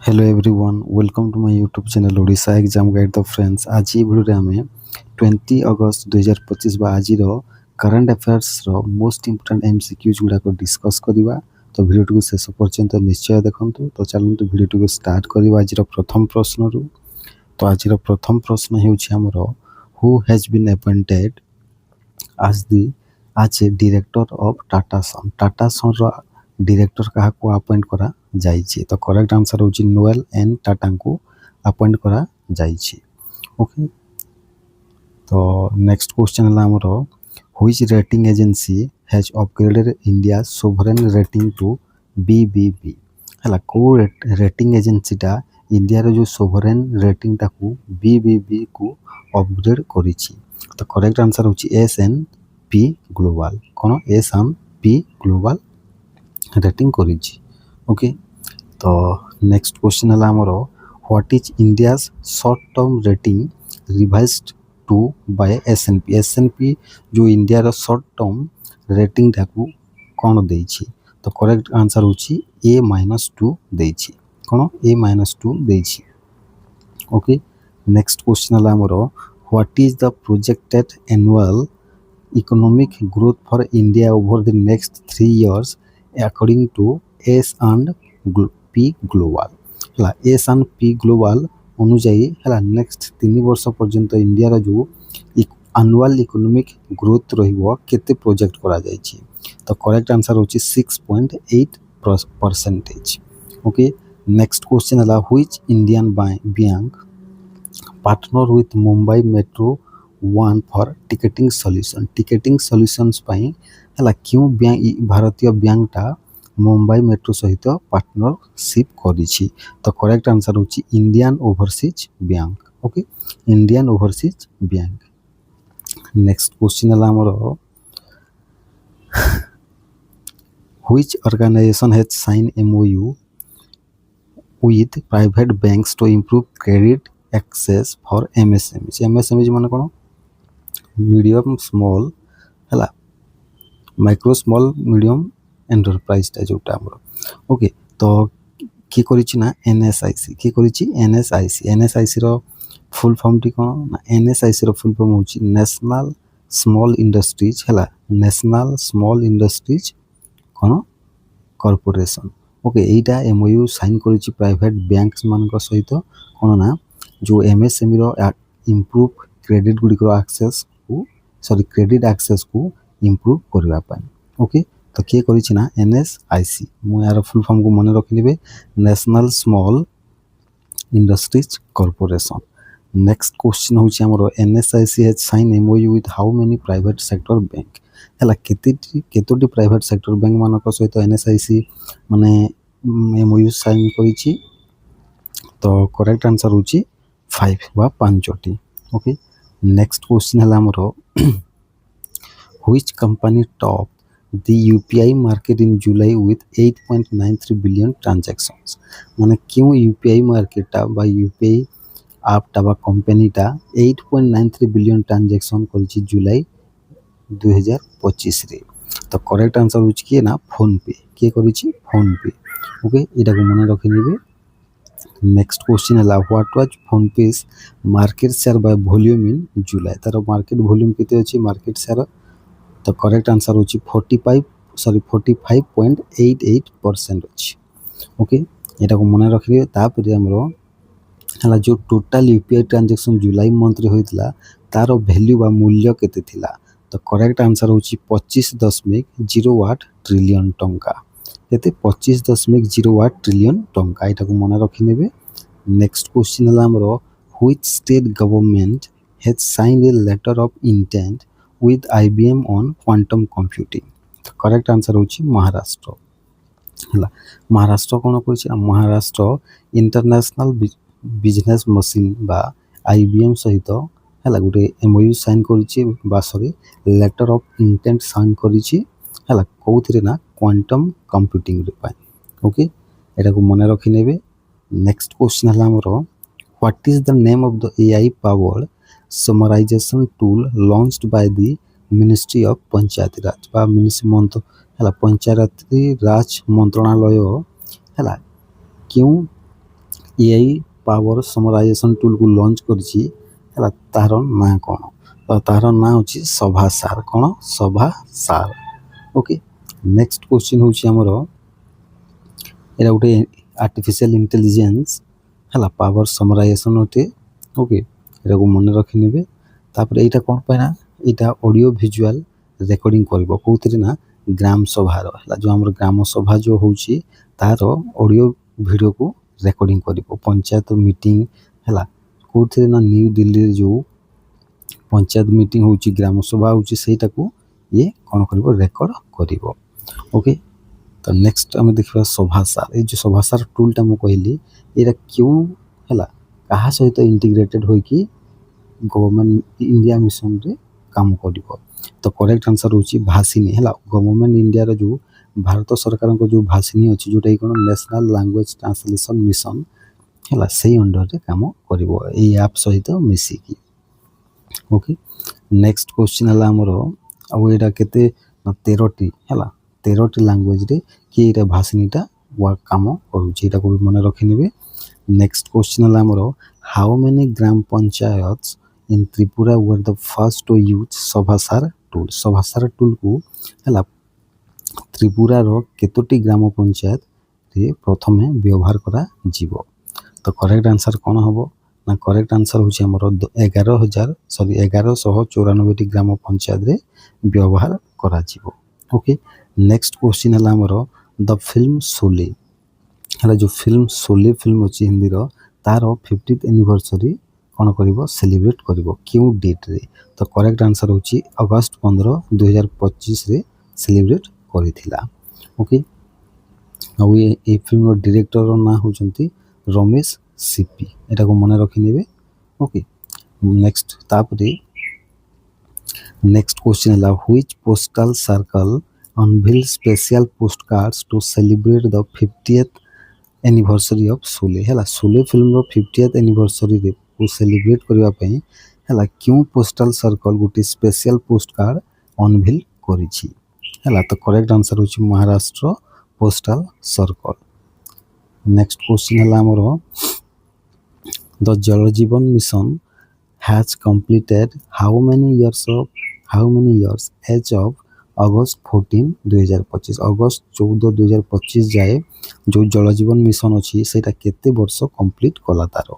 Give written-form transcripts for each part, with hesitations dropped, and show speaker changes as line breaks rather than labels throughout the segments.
Hello everyone welcome to my YouTube channel Odisha exam guide the friends आज video आम 20 अगस्त 2025 आज current affairs most important MCQs गुड़ाक discuss करवा। तो भिडियो शेष पर्यंत निश्चय देखूँ। तो चलते भिडियो स्टार्ट करवा आज प्रथम प्रश्न रु। तो आज प्रथम प्रश्न होमर हु हैज बीन अपॉइंटेड आज director of Tata Sons. Tata Sons director क्या अपॉइंट करा जाइए। तो करेक्ट आंसर हूँ नोएल एन टाटा को अपॉइंट करा जाइए। ओके। तो नेक्स्ट क्वेश्चन है आमर which rating agency has upgraded India sovereign rating to BBB है को रेटिंग एजेंसीटा इंडिया जो सोवरेन रेटिंग टाकू बीबीबी को अपग्रेड करिछि। तो करेक्ट आंसर हूँ एस&पी ग्लोबल कौन एस&पी ग्लोबल रेटिंग करिछि। ओके। तो नेक्स्ट क्वेश्चन है आमर what is India short term rating revised to by S&P. S&P जो इंडिया शॉर्ट टर्म रेटिंग टाकू कौन देछि। तो करेक्ट आंसर हूँ A-2 देछि कौन A-2 देछि। ओके। नेक्स्ट क्वेश्चन है आमर what is the projected annual economic growth for India over the next 3 years according to S&P global है S&P ग्लोबल अनुजाई है नेक्स्ट 3 वर्ष पर्यंत इंडिया जो annual economic growth rate project करा जाइए। तो करेक्ट आंसर हूँ 6.8%। ओके। नेक्स्ट क्वेश्चन है which Indian bank partner with Mumbai metro one for ticketing solution. Ticketing solutions है क्यों बैंक भारतीय बैंकटा मुंबई मेट्रो सहित पार्टनरशिप करिछि। तो करेक्ट आंसर हूँ Indian overseas bank. Okay. Indian overseas bank. Next question है आमर which organisation has sign MOU with private banks to improve credit access for MSMEs। MSMEs माने कौन मीडियम स्मॉल है माइक्रो स्मॉल मीडियम एंटरप्राइज जोटा आमर। Okay. तो किए करिछि ना NSIC किए करिछि NSIC। NSIC रो फुल फॉर्म टी कौन ना NSIC रो फुल फॉर्म होछि नेशनल स्मॉल इंडस्ट्रीज है नेशनल स्मॉल इंडस्ट्रीज कौन कॉर्पोरेशन। ओके। एटा MOU साइन करिछि प्राइवेट बैंक्स मान सहित कौन ना जो MSME रो इम्प्रूव क्रेडिट गुडी एक्सेस को क्रेडिट एक्सेस को इम्प्रूव करबा पाई। ओके। तो किए करिछि ना NSIC मु यार फुल फॉर्म को मन रखिबे national small industries corporation. Next question हूँ आमर NSIC has sign MOU with how many private sector bank है केतोटी प्राइवेट सेक्टर बैंक मान सहित NSIC माने MOU साइन करिछि। तो करेक्ट आंसर हूँ 5 वा 5टी। ओके। नेक्स्ट क्वेश्चन है आमर which company top the UPI market in July with 8.93 billion transactions. माने क्यों UPI मार्केटा बा UPI आपटा बा कंपनीटा 8.93 बिलियन ट्रांजैक्शन करिछि जुलाई 2025 रे। तो करेक्ट आंसर हूँ किए ना फोन पे किए करिछि फोन पे। ओके। यहाँ को मन रखिबे। नेक्स्ट क्वेश्चन है what was PhonePe market share by volume in July. तार मार्केट वॉल्यूम केते अछि मार्केट शेयर। तो करेक्ट आंसर हूँ 45.88% अच्छी। ओके। यहाँ को मन रखिए। तापर है जो टोटाल UPI ट्रांजैक्शन जुलाई मंथ रे होइतला तार वैल्यू बा मूल्य केते थिला। तो करेक्ट आंसर हूँ 25.08 ट्रिलियन टंका केते 25.08 ट्रिलियन टंका। यहाँ को मन रखिने। नेक्स्ट क्वेश्चन है आमर which state government has signed a letter of intent with IBM on quantum computing। तो करेक्ट आंसर हूँ महाराष्ट्र है महाराष्ट्र कौन कर महाराष्ट्र इंटरनेशनल बिजनेस मशीन बा IBM सहित है गोटे MOU साइन कर लेटर ऑफ इंटेंट साइन कर कौन ना क्वांटम कंप्यूटिंग। ओके। यहाँ को मन रखिने। नेक्स्ट क्वेश्चन है आमर what is the name of the AI powered summarisation tool launched by the ministry of Panchayati Raj बा पंचायती राज मंत्रणालय है क्यों ଏଆଇ ପାୱାର ସମରାଇଜେସନ୍ ଟୁଲ୍କୁ ଲଞ୍ଚ କରିଛି ହେଲା, ତାହାର ନାଁ କ'ଣ? ତ ତାହାର ନାଁ ହେଉଛି ସଭାସାର। କ'ଣ? ସଭାସାର। ଓକେ। ନେକ୍ସଟ କ୍ୱେଶ୍ଚିନ୍ ହେଉଛି ଆମର, ଏଇଟା ଗୋଟେ ଆର୍ଟିଫିସିଆଲ ଇଣ୍ଟେଲିଜେନ୍ସ ହେଲା, ପାୱାର ସମରାଇଜେସନ୍ ଅଟେ। ଓକେ, ଏଟାକୁ ମନେ ରଖିନେବେ। ତାପରେ ଏଇଟା କ'ଣ ପାଇଁ ନା, ଏଇଟା ଅଡ଼ିଓ ଭିଜୁଆଲ ରେକର୍ଡ଼ିଂ କରିବ କେଉଁଥିରେ ନା, ଗ୍ରାମ ସଭାର ହେଲା, ଯେଉଁ ଆମର ଗ୍ରାମ ସଭା ଯେଉଁ ହେଉଛି ତାର ଅଡ଼ିଓ ଭିଡ଼ିଓକୁ ରେକର୍ଡ଼ିଂ କରିବ। ପଞ୍ଚାୟତ ମିଟିଂ ହେଲା, କେଉଁଥିରେ ନା, ନ୍ୟୁ ଦିଲ୍ଲୀରେ ଯେଉଁ ପଞ୍ଚାୟତ ମିଟିଂ ହେଉଛି, ଗ୍ରାମ ସଭା ହେଉଛି, ସେଇଟାକୁ ଇଏ କ'ଣ କରିବ? ରେକର୍ଡ଼ କରିବ। ଓକେ। ତ ନେକ୍ସଟ ଆମେ ଦେଖିବା ସଭାସାର। ଏଇ ଯେଉଁ ସଭାସାର ଟୁଲ୍ଟା ମୁଁ କହିଲି, ଏଇଟା କେଉଁ ହେଲା, କାହା ସହିତ ଇଣ୍ଟିଗ୍ରେଟେଡ୍ ହୋଇକି ଗଭର୍ଣ୍ଣମେଣ୍ଟ ଇଣ୍ଡିଆ ମିଶନରେ କାମ କରିବ? ତ କରେକ୍ଟ ଆନ୍ସର ହେଉଛି ଭାସିନୀ ହେଲା। ଗଭର୍ଣ୍ଣମେଣ୍ଟ ଇଣ୍ଡିଆର ଯେଉଁ ଭାରତ ସରକାରଙ୍କ ଯେଉଁ ଭାସିନୀ ଅଛି, ଯେଉଁଟାକି କ'ଣ, ନ୍ୟାସନାଲ୍ ଲାଙ୍ଗୁଏଜ୍ ଟ୍ରାନ୍ସଲେସନ୍ ମିଶନ ହେଲା, ସେଇ ଅଣ୍ଡରରେ କାମ କରିବ ଏଇ ଆପ୍ ସହିତ ମିଶିକି। ଓକେ। ନେକ୍ସଟ କ୍ୱେଶ୍ଚିନ୍ ହେଲା ଆମର, ଆଉ ଏଇଟା କେତେ ନା 13ଟି ହେଲା, 13ଟି ଲାଙ୍ଗୁଏଜରେ କି ଏଇଟା ଭାସିନୀଟା କାମ କରୁଛି, ଏଇଟାକୁ ବି ମନେ ରଖିନେବେ। ନେକ୍ସଟ କ୍ୱେଶ୍ଚିନ୍ ହେଲା ଆମର, how many gram panchayat in Tripura were the first to use Sabhasaar tool? Sabhasaar ଟୁଲ୍କୁ ହେଲା, ତ୍ରିପୁରାର କେତୋଟି ଗ୍ରାମ ପଞ୍ଚାୟତରେ ପ୍ରଥମେ ବ୍ୟବହାର କରାଯିବ? ତ କରେକ୍ଟ ଆନ୍ସର କ'ଣ ହେବ ନା, କରେକ୍ଟ ଆନ୍ସର ହେଉଛି ଆମର 11,194ଟି ଗ୍ରାମ ପଞ୍ଚାୟତରେ ବ୍ୟବହାର କରାଯିବ। ଓକେ। ନେକ୍ସଟ କ୍ୱେଶ୍ଚିନ୍ ହେଲା ଆମର, ଦ ଫିଲ୍ମ ଶୋଲେ ହେଲା, ଯେଉଁ ଫିଲ୍ମ ଶୋଲେ ଫିଲ୍ମ ଅଛି ହିନ୍ଦୀର, ତାର 50th ଆନିଭର୍ସରୀ କ'ଣ କରିବ? ସେଲିବ୍ରେଟ୍ କରିବ କେଉଁ ଡେଟ୍ରେ? ତ କରେକ୍ଟ ଆନ୍ସର ହେଉଛି ଅଗଷ୍ଟ 15, 2025ରେ ସେଲିବ୍ରେଟ୍ କରିଥିଲା। ଓକେ। ଆଉ ଏ ଫିଲ୍ମର ଡିରେକ୍ଟରର ନାଁ ହେଉଛନ୍ତି ରମେଶ ସିପି, ଏଟାକୁ ମନେ ରଖିନେବେ। ଓକେ। ନେକ୍ସଟ ତାପରେ ନେକ୍ସଟ କ୍ୱେଶ୍ଚିନ୍ ହେଲା, which postal circle unveiled special post cards to celebrate the 50th anniversary of Sholay ହେଲା। ଶୋଲେ ଫିଲ୍ମର 50th ଆନିଭର୍ସରୀରେ ସେଲିବ୍ରେଟ୍ କରିବା ପାଇଁ ହେଲା, କେଉଁ ପୋଷ୍ଟାଲ ସର୍କଲ ଗୋଟେ ସ୍ପେଶିଆଲ ପୋଷ୍ଟ କାର୍ଡ଼ ଅନଭିଲ୍ କରିଛି ହେଲା? ତ କରେକ୍ଟ ଆନ୍ସର ହେଉଛି Maharashtra postal circle. Next question ହେଲା ଆମର, the Jal Jeevan mission has completed how many years as of August 14, 2025? August 14, 2025 ଯାଏ ଯେଉଁ ଜଳ ଜୀବନ ମିଶନ ଅଛି, ସେଇଟା କେତେ ବର୍ଷ କମ୍ପ୍ଲିଟ୍ କଲା ତାର?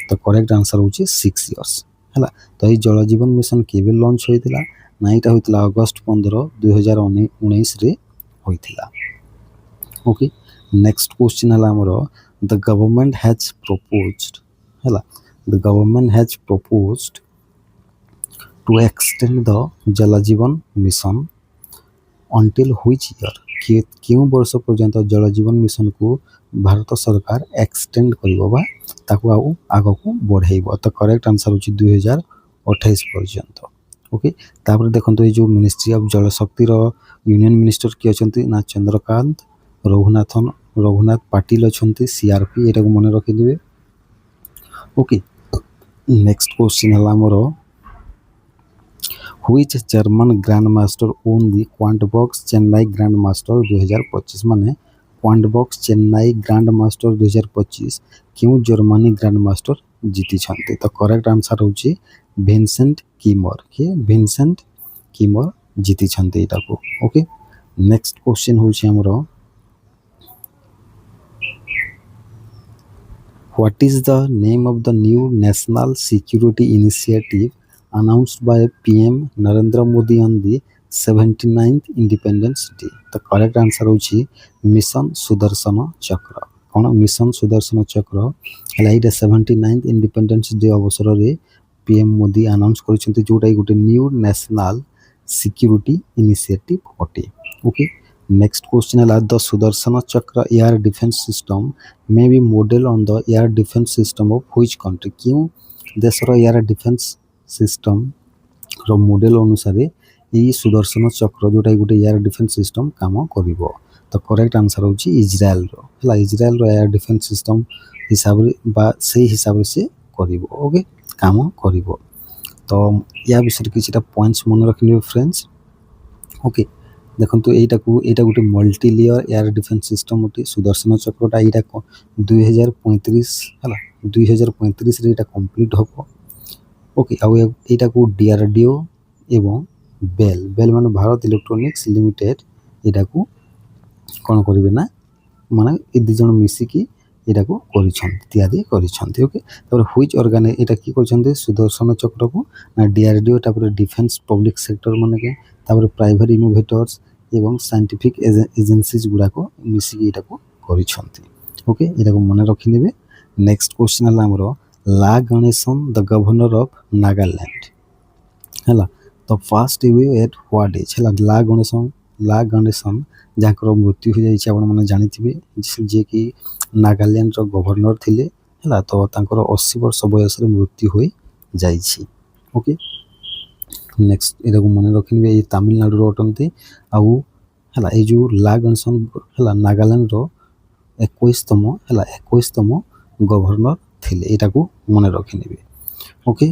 ତ କରେକ୍ଟ ଆନ୍ସର ହେଉଛି 6 years ହେଲା। ତ ଏଇ ଜଳ ଜୀବନ ମିଶନ କେବେ ଲଞ୍ଚ ହୋଇଥିଲା ନା, ଏଇଟା ହୋଇଥିଲା ଅଗଷ୍ଟ 15, 2019ରେ ହୋଇଥିଲା। ଓକେ। ନେକ୍ସଟ କ୍ୱେଶ୍ଚିନ୍ ହେଲା ଆମର, ଦ ଗଭର୍ଣ୍ଣମେଣ୍ଟ ହ୍ୟାଜ୍ ପ୍ରପୋଜ୍ଡ ହେଲା, the government has proposed to extend the ଜଳ Jeevan mission until which year? କେଉଁ ବର୍ଷ ପର୍ଯ୍ୟନ୍ତ ଜଳ ଜୀବନ ମିଶନକୁ ଭାରତ ସରକାର ଏକ୍ସଟେଣ୍ଡ କରିବ ବା ତାକୁ ଆଉ ଆଗକୁ ବଢ଼େଇବ? ତ କରେକ୍ଟ ଆନ୍ସର ହେଉଛି 2028 ପର୍ଯ୍ୟନ୍ତ। ଓକେ। ତାପରେ ଦେଖନ୍ତୁ, ଏଇ ଯେଉଁ ମିନିଷ୍ଟ୍ରି ଅଫ୍ ଜଳଶକ୍ତିର ୟୁନିୟନ ମିନିଷ୍ଟର କିଏ ଅଛନ୍ତି ନା, ଚନ୍ଦ୍ରକାନ୍ତ ରଘୁନାଥ ପାଟିଲ ଅଛନ୍ତି, CRP, ଏଟାକୁ ମନେ ରଖିଦେବେ। ଓକେ। ନେକ୍ସଟ କ୍ୱେଶ୍ଚିନ୍ ହେଲା ଆମର, which German grand master won the Quantbox Chennai grand master 2025? ମାନେ Quantbox Chennai grand master 2025 କେଉଁ ଜର୍ମାନୀ ଗ୍ରାଣ୍ଡ ମାଷ୍ଟର ଜିତିଛନ୍ତି? ତ କରେକ୍ଟ ଆନ୍ସର ହେଉଛି ଭିନସେଣ୍ଟ କିମର। କିଏ? ଭିନସେଣ୍ଟ କିମର ଜିତିଛନ୍ତି ଏଇଟାକୁ। ଓକେ। ନେକ୍ସଟ କ୍ୱେଶ୍ଚିନ୍ ହେଉଛି ଆମର, what is the name of the new national security initiative announced by PM Narendra Modi on the 79th Independence Day? The correct answer ହେଉଛି mission Sudarshan ଚକ୍ର। କ'ଣ? Mission Sudarshan ଚକ୍ର ହେଲା, ଏଇଟା 79th independence day ଅବସରରେ PM Modi announce କରିଛନ୍ତି, ଯେଉଁଟାକି ଗୋଟେ ନ୍ୟୁ ନ୍ୟାସନାଲ ସିକ୍ୟୁରିଟି ଇନିସିଏଟିଭ୍ ଅଟେ। Okay. Next question ହେଲା, ଦ ସୁଦର୍ଶନ ଚକ୍ର air defence system May B model on the air defence system of which country? କେଉଁ ଦେଶର ଏୟାର ଡିଫେନ୍ସ ସିଷ୍ଟମର ମଡେଲ ଅନୁସାରେ ଏଇ ସୁଦର୍ଶନ ଚକ୍ର, ଯେଉଁଟାକି ଗୋଟେ ଏୟାର ଡିଫେନ୍ସ ସିଷ୍ଟମ କାମ କରିବ? ତ କରେକ୍ଟ ଆନ୍ସର ହେଉଛି ଇଜ୍ରାଏଲର ହେଲା। ଇଜ୍ରାଏଲର ଏୟାର ଡିଫେନ୍ସ ସିଷ୍ଟମ ହିସାବରେ ବା ସେଇ ହିସାବରେ ସେ କରିବ। ଓକେ, କାମ କରିବ। ତ ୟା ବିଷୟରେ କିଛିଟା ପଏଣ୍ଟସ୍ ମନେ ରଖିନେବେ ଫ୍ରେଣ୍ଡସ୍। ଓକେ। ଦେଖନ୍ତୁ ଏଇଟା ଗୋଟେ multi layer air defence system ଅଟେ। ସୁଦର୍ଶନ ଚକ୍ରଟା ଏଇଟା 2035 ହେଲା 2035ରେ ଏଇଟା କମ୍ପ୍ଲିଟ୍ ହେବ। ଓକେ ଆଉ ଏଇଟାକୁ DRDO ଏବଂ ବେଲ୍ ମାନେ ଭାରତ ଇଲେକ୍ଟ୍ରୋନିକ୍ସ ଲିମିଟେଡ୍ ଏଇଟାକୁ କ'ଣ କରିବେ ନା ମାନେ ଏ ଦୁଇ ଜଣ ମିଶିକି ଏଇଟାକୁ ତିଆରି କରିଛନ୍ତି। ଓକେ ତାପରେ ହୁଇଚ୍ ଏଇଟା କି କରିଛନ୍ତି ସୁଦର୍ଶନ ଚକ୍ରକୁ ନା DRDO ତାପରେ ଡିଫେନ୍ସ ପବ୍ଲିକ୍ ସେକ୍ଟର ମାନକେ ତାପରେ ପ୍ରାଇଭେଟ୍ ଇନୋଭେଟର୍ସ ଏବଂ ସାଇଣ୍ଟିଫିକ୍ ଏଜେନ୍ସିଜ୍ ଗୁଡ଼ାକ ମିଶିକି ଏଇଟାକୁ କରିଛନ୍ତି। ଓକେ ଏଇଟାକୁ ମନେ ରଖିନେବେ। ନେକ୍ସଟ କ୍ୱେଶ୍ଚିନ୍ ହେଲା ଆମର ଲା ଗଣେଶନ୍ ଦ ଗଭର୍ଣ୍ଣର ଅଫ୍ ନାଗାଲ୍ୟାଣ୍ଡ ହେଲା ତ ଫାଷ୍ଟ ଇଭ୍ୟୁ ଏଟ୍ ହ୍ୱାଟ୍ ଏଜ୍ ହେଲା ଲା ଗଣେଶନ୍ ଯାହାଙ୍କର ମୃତ୍ୟୁ ହୋଇଯାଇଛି ଆପଣମାନେ ଜାଣିଥିବେ ଯିଏକି ନାଗାଲ୍ୟାଣ୍ଡର ଗଭର୍ଣ୍ଣର ଥିଲେ ହେଲା ତ ତାଙ୍କର 80 ବର୍ଷ ବୟସରେ ମୃତ୍ୟୁ ହୋଇଯାଇଛି। ଓକେ ନେକ୍ସଟ ଏଇଟାକୁ ମନେ ରଖିନେବେ ଏଇ ତାମିଲନାଡ଼ୁର ଅଟନ୍ତି ଆଉ ହେଲା ଏଇ ଯେଉଁ ଲା ଗଣେଶନ୍ ହେଲା ନାଗାଲ୍ୟାଣ୍ଡର 21ତମ ଗଭର୍ଣ୍ଣର ଥିଲେ ଏଇଟାକୁ ମନେ ରଖିନେବେ। ଓକେ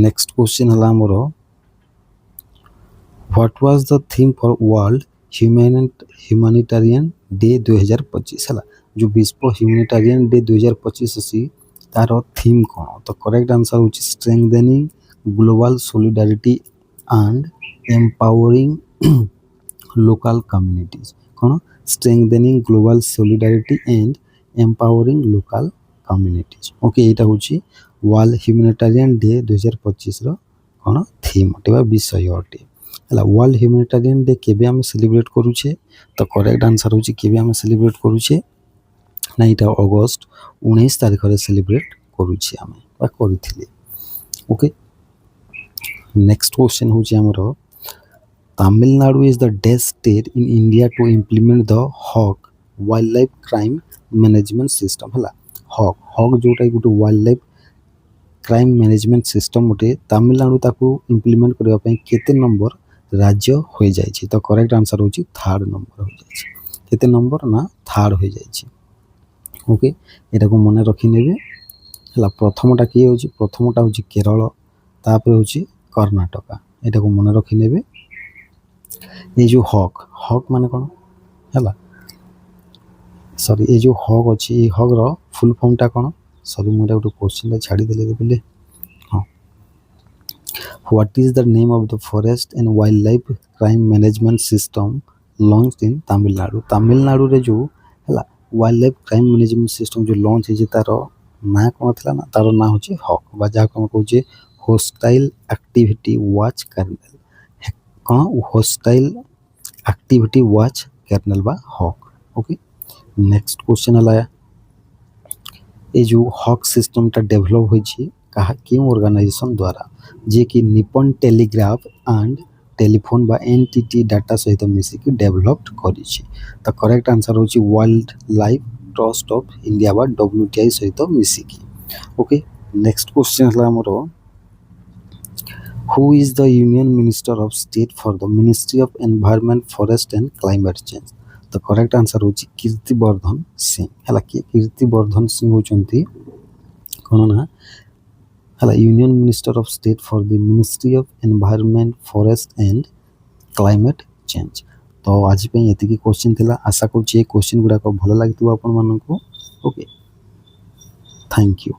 ନେକ୍ସଟ କ୍ୱେଶ୍ଚିନ୍ ହେଲା ଆମର what was the theme for world humanitarian day 2025 ହେଲା ଯେଉଁ ବିଶ୍ୱ ହ୍ୟୁମାନିଟାରିଆନ୍ ଡେ 2025 ଅଛି ତାର ଥିମ୍ କ'ଣ ତ କରେକ୍ଟ ଆନ୍ସର ହେଉଛି strengthening global solidarity and empowering local communities କ'ଣ strengthening global solidarity and empowering local communities. Okay ଏଇଟା ହେଉଛି ୱାର୍ଲଡ ହ୍ୟୁମାନିଟାରିଆନ୍ ଡେ 2025ର କ'ଣ ଥିମ୍ ଅଟେ ବା ବିଷୟ ଅଟେ ହେଲା। ୱାର୍ଲଡ ହ୍ୟୁମାନିଟାରିଆନ୍ ଡେ କେବେ ଆମେ ସେଲିବ୍ରେଟ୍ କରୁଛେ ତ କରେକ୍ଟ ଆନ୍ସର ହେଉଛି କେବେ ଆମେ ସେଲିବ୍ରେଟ୍ କରୁଛେ ନା ଏଇଟା ଅଗଷ୍ଟ 19 ତାରିଖରେ ସେଲିବ୍ରେଟ୍ କରୁଛେ ଆମେ ବା କରିଥିଲେ। ଓକେ ନେକ୍ସଟ କ୍ୱେଶ୍ଚିନ୍ ହେଉଛି ଆମର Tamil Nadu is the days state in India to implement the hawk wildlife crime management system ହେଲା ହକ୍ ଯେଉଁଟା ଗୋଟେ wildlife crime management system ଗୋଟେ ତାମିଲନାଡ଼ୁ ତାକୁ ଇମ୍ପ୍ଲିମେଣ୍ଟ କରିବା ପାଇଁ କେତେ ନମ୍ବର ରାଜ୍ୟ ହୋଇଯାଇଛି ତ କରେକ୍ଟ ଆନ୍ସର ହେଉଛି 3rd ନମ୍ବର ହୋଇଯାଇଛି। କେତେ ନମ୍ବର ନା 3rd ହୋଇଯାଇଛି। ଓକେ ଏଟାକୁ ମନେ ରଖିନେବେ ହେଲା। ପ୍ରଥମଟା କିଏ ହେଉଛି ପ୍ରଥମଟା ହେଉଛି କେରଳ ତାପରେ ହେଉଛି କର୍ଣ୍ଣାଟକା ଏଟାକୁ ମନେ ରଖିନେବେ। ଏଇ ଯେଉଁ ହକ୍ ମାନେ କ'ଣ ହେଲା ସରି ଏଇ ଯେଉଁ ହକ୍ ଅଛି ଏଇ ହକ୍ର ଫୁଲ୍ ଫର୍ମଟା କ'ଣ ସରି ମୁଁ ଏଇଟା ଗୋଟେ କ୍ୱେଶ୍ଚିନ୍ଟା ଛାଡ଼ିଦେଲି ବୋଲେ ହଁ what is the name of the forest and wildlife crime management system launch in ତାମିଲନାଡ଼ୁରେ ଯେଉଁ ହେଲା wildlife crime management system ଯେଉଁ ଲଞ୍ଚ ହେଇଛି ତାର ନାଁ କ'ଣ ଥିଲା ନା ତାର ନାଁ ହେଉଛି ହକ୍ ବା ଯାହାକୁ ଆମେ କହୁଛେ ହୋଷ୍ଟାଇଲ୍ ଆକ୍ଟିଭିଟି ୱାଚ୍ କର୍ନେଲ୍ କ'ଣ ହୋଷ୍ଟାଇଲ୍ ଆକ୍ଟିଭିଟି ୱାଚ୍ କର୍ନେଲ୍ ବା ହକ୍। ଓକେ ନେକ୍ସଟ କ୍ୱେଶ୍ଚିନ୍ ହେଲା ଏ ଯେଉଁ ହକ୍ ସିଷ୍ଟମଟା ଡେଭଲପ୍ ହୋଇଛି କେଉଁ ଅର୍ଗାନାଇଜେସନ୍ ଦ୍ୱାରା ଯିଏକି ନିପନ୍ ଟେଲିଗ୍ରାଫ ଆଣ୍ଡ ଟେଲିଫୋନ୍ ବା NTT ଡାଟା ସହିତ ମିଶିକି ଡେଭଲପ୍ କରିଛି ତ କରେକ୍ଟ ଆନ୍ସର ହେଉଛି wildlife trust of India ବା WTI ସହିତ ମିଶିକି। ଓକେ ନେକ୍ସଟ କ୍ୱେଶ୍ଚିନ୍ ହେଲା ଆମର who is the union minister of state for the ministry of environment forest and climate change ତ କରେକ୍ଟ ଆନ୍ସର ହେଉଛି କୀର୍ତ୍ତିବର୍ଦ୍ଧନ ସିଂ ହେଲା। କୀର୍ତ୍ତିବର୍ଦ୍ଧନ ସିଂ ହେଉଛନ୍ତି କ'ଣ ନା ହେଲା union minister of state for the ministry of environment forest and climate change. ତ ଆଜି ପାଇଁ ଏତିକି କ୍ୱେଶ୍ଚିନ୍ ଥିଲା। ଆଶା କରୁଛି ଏ କ୍ୱେଶ୍ଚିନ୍ ଗୁଡ଼ାକ ଭଲ ଲାଗିଥିବ ଆପଣମାନଙ୍କୁ। Okay thank you.